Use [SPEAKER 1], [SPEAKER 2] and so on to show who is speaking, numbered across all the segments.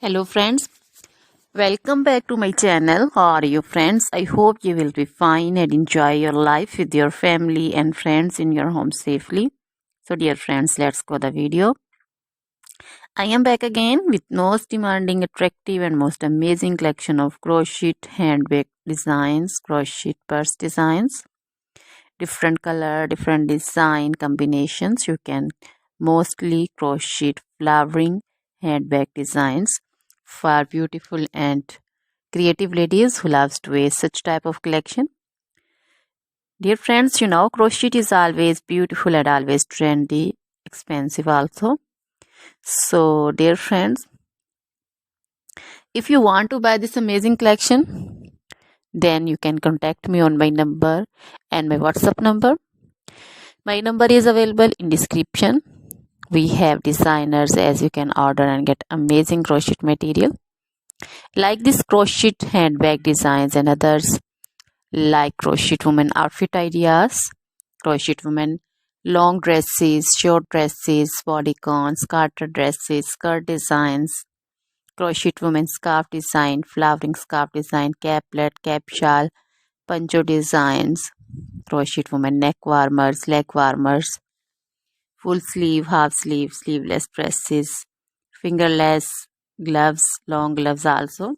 [SPEAKER 1] Hello friends, welcome back to my channel. How are you friends? I hope you will be fine and enjoy your life with your family and friends in your home safely. So dear friends, let's go the video. I am back again with most demanding, attractive and most amazing collection of crochet handbag designs, crochet purse designs, different color, different design combinations. You can mostly crochet flowering handbag designs for beautiful and creative ladies who loves to wear such type of collection. Dear friends, you know crochet is always beautiful and always trendy, expensive also. So dear friends, if you want to buy this amazing collection, then you can contact me on my number and my WhatsApp number. My number is available in description. We have designers as you can order and get amazing crochet material like this crochet handbag designs and others like crochet woman outfit ideas, crochet woman long dresses, short dresses, bodycons, garter dresses, skirt designs, crochet woman scarf design, flowering scarf design, caplet, cap shawl, poncho designs, crochet woman neck warmers, leg warmers, full sleeve, half sleeve, sleeveless dresses, fingerless gloves, long gloves also.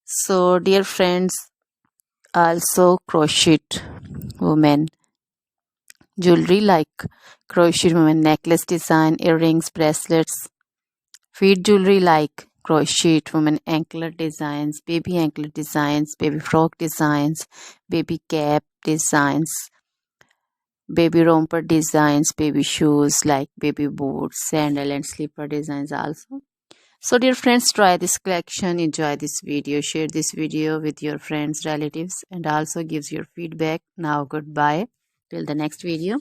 [SPEAKER 1] So dear friends, also crochet women jewelry like crochet women necklace design, earrings, bracelets, feet jewelry like crochet women anklet designs, baby frock designs, baby cap designs, baby romper designs, baby shoes like baby boots, sandal and slipper designs also. So dear friends, try this collection, enjoy this video, share this video with your friends, relatives and also gives your feedback. Now goodbye till the next video.